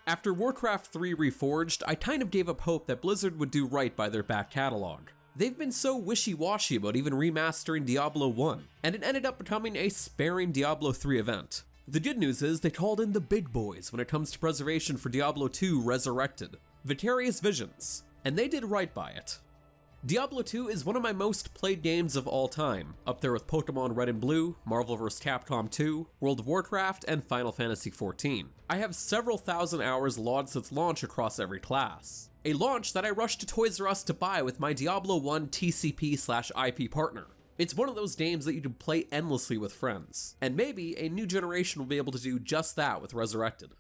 After Warcraft III Reforged, I kind of gave up hope that Blizzard would do right by their back catalog. They've been so wishy-washy about even remastering Diablo 1, and it ended up becoming a sparing Diablo 3 event. The good news is they called in the big boys when it comes to preservation for Diablo II Resurrected, Vicarious Visions, and they did right by it. Diablo II is one of my most played games of all time, up there with Pokemon Red and Blue, Marvel vs. Capcom 2, World of Warcraft, and Final Fantasy XIV. I have several thousand hours logged since launch across every class. A launch that I rushed to Toys R Us to buy with my Diablo 1 TCP/IP partner. It's one of those games that you can play endlessly with friends, and maybe a new generation will be able to do just that with Resurrected.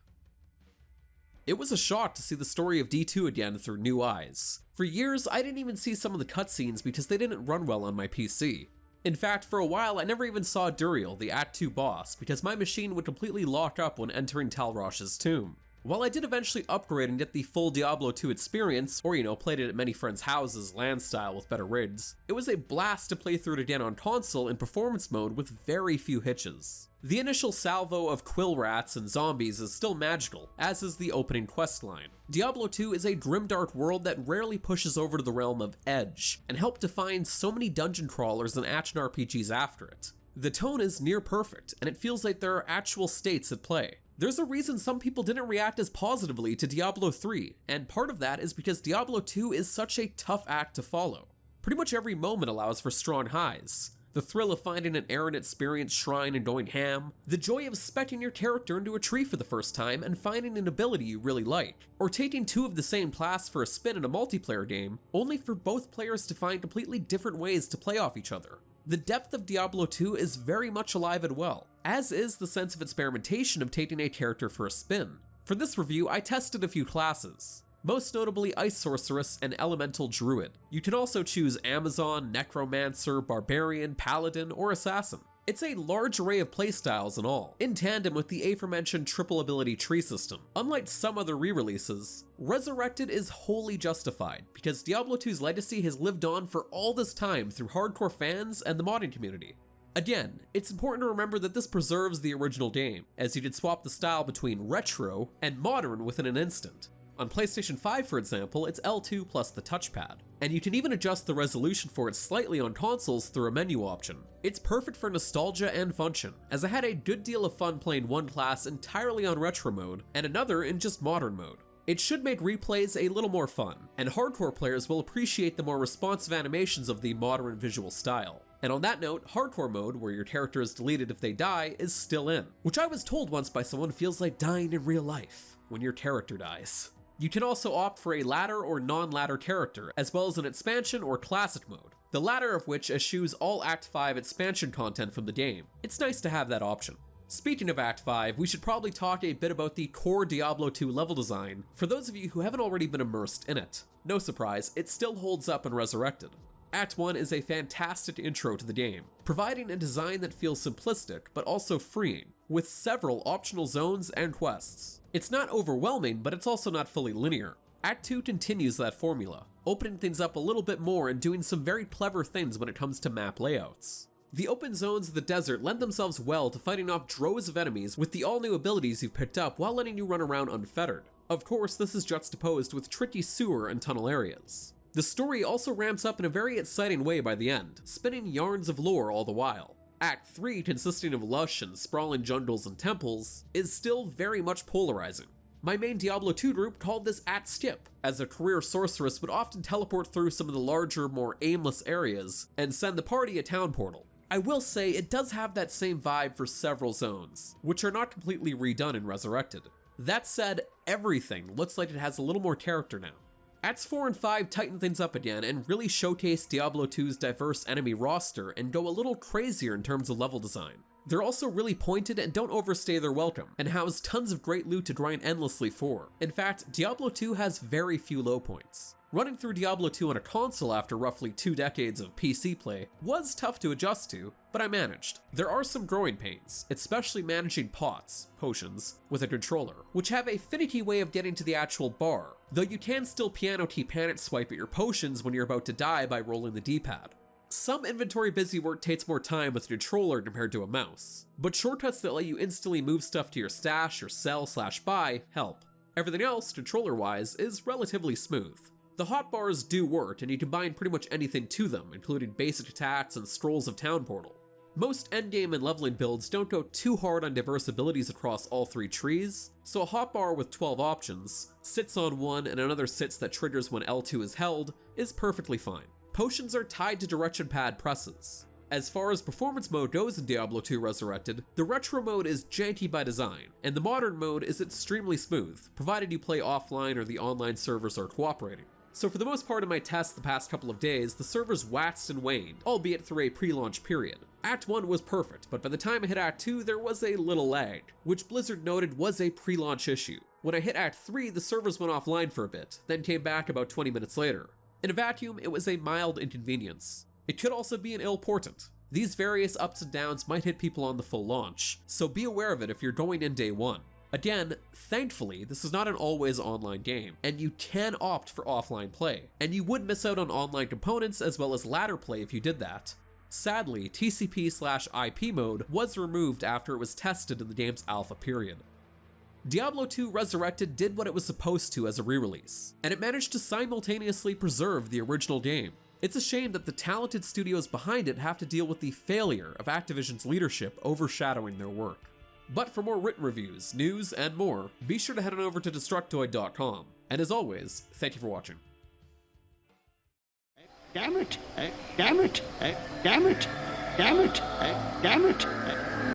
It was a shock to see the story of D2 again through new eyes. For years, I didn't even see some of the cutscenes because they didn't run well on my PC. In fact, for a while, I never even saw Duriel, the Act 2 boss, because my machine would completely lock up when entering Talrosh's tomb. While I did eventually upgrade and get the full Diablo 2 experience, or played it at many friends' houses, LAN style with better rigs, it was a blast to play through it again on console in performance mode with very few hitches. The initial salvo of quill rats and zombies is still magical, as is the opening questline. Diablo 2 is a grimdark world that rarely pushes over to the realm of edge, and helped define so many dungeon crawlers and action RPGs after it. The tone is near perfect, and it feels like there are actual states at play. There's a reason some people didn't react as positively to Diablo 3, and part of that is because Diablo 2 is such a tough act to follow. Pretty much every moment allows for strong highs. The thrill of finding an errant experience shrine and going ham, the joy of speccing your character into a tree for the first time and finding an ability you really like, or taking two of the same class for a spin in a multiplayer game, only for both players to find completely different ways to play off each other. The depth of Diablo 2 is very much alive and well, as is the sense of experimentation of taking a character for a spin. For this review, I tested a few classes, most notably Ice Sorceress and Elemental Druid. You can also choose Amazon, Necromancer, Barbarian, Paladin, or Assassin. It's a large array of playstyles in all, in tandem with the aforementioned triple ability tree system. Unlike some other re-releases, Resurrected is wholly justified, because Diablo 2's legacy has lived on for all this time through hardcore fans and the modding community. Again, it's important to remember that this preserves the original game, as you could swap the style between retro and modern within an instant. On PlayStation 5, for example, it's L2 plus the touchpad, and you can even adjust the resolution for it slightly on consoles through a menu option. It's perfect for nostalgia and function, as I had a good deal of fun playing one class entirely on retro mode, and another in just modern mode. It should make replays a little more fun, and hardcore players will appreciate the more responsive animations of the modern visual style. And on that note, hardcore mode, where your character is deleted if they die, is still in, which I was told once by someone feels like dying in real life, when your character dies. You can also opt for a ladder or non-ladder character, as well as an expansion or classic mode, the latter of which eschews all Act 5 expansion content from the game. It's nice to have that option. Speaking of Act 5, we should probably talk a bit about the core Diablo 2 level design for those of you who haven't already been immersed in it. No surprise, it still holds up in Resurrected. Act 1 is a fantastic intro to the game, providing a design that feels simplistic but also freeing, with several optional zones and quests. It's not overwhelming, but it's also not fully linear. Act 2 continues that formula, opening things up a little bit more and doing some very clever things when it comes to map layouts. The open zones of the desert lend themselves well to fighting off droves of enemies with the all-new abilities you've picked up while letting you run around unfettered. Of course, this is juxtaposed with tricky sewer and tunnel areas. The story also ramps up in a very exciting way by the end, spinning yarns of lore all the while. Act 3, consisting of lush and sprawling jungles and temples, is still very much polarizing. My main Diablo 2 group called this Act Skip, as a career sorceress would often teleport through some of the larger, more aimless areas and send the party a town portal. I will say it does have that same vibe for several zones, which are not completely redone in Resurrected. That said, everything looks like it has a little more character now. Acts 4 and 5 tighten things up again and really showcase Diablo 2's diverse enemy roster and go a little crazier in terms of level design. They're also really pointed and don't overstay their welcome, and house tons of great loot to grind endlessly for. In fact, Diablo 2 has very few low points. Running through Diablo 2 on a console after roughly 2 decades of PC play was tough to adjust to, but I managed. There are some growing pains, especially managing potions, with a controller, which have a finicky way of getting to the actual bar, though you can still piano key panic swipe at your potions when you're about to die by rolling the D-pad. Some inventory busy work takes more time with a controller compared to a mouse, but shortcuts that let you instantly move stuff to your stash or sell/buy help. Everything else, controller-wise, is relatively smooth. The hotbars do work, and you combine pretty much anything to them, including basic attacks and scrolls of Town Portal. Most endgame and leveling builds don't go too hard on diverse abilities across all 3 trees, so a hotbar with 12 options, sits on one and another sits that triggers when L2 is held, is perfectly fine. Potions are tied to direction pad presses. As far as performance mode goes in Diablo II Resurrected, the retro mode is janky by design, and the modern mode is extremely smooth, provided you play offline or the online servers are cooperating. So for the most part of my tests the past couple of days, the servers waxed and waned, albeit through a pre-launch period. Act 1 was perfect, but by the time I hit Act 2, there was a little lag, which Blizzard noted was a pre-launch issue. When I hit Act 3, the servers went offline for a bit, then came back about 20 minutes later. In a vacuum, it was a mild inconvenience. It could also be an ill portent. These various ups and downs might hit people on the full launch, so be aware of it if you're going in day 1. Again, thankfully, this is not an always online game, and you can opt for offline play, and you would miss out on online components as well as ladder play if you did that. Sadly, TCP/IP mode was removed after it was tested in the game's alpha period. Diablo II Resurrected did what it was supposed to as a re-release, and it managed to simultaneously preserve the original game. It's a shame that the talented studios behind it have to deal with the failure of Activision's leadership overshadowing their work. But for more written reviews, news, and more, be sure to head on over to Destructoid.com. And as always, thank you for watching. Damn it! Damn it! Damn it! Damn it! Damn it!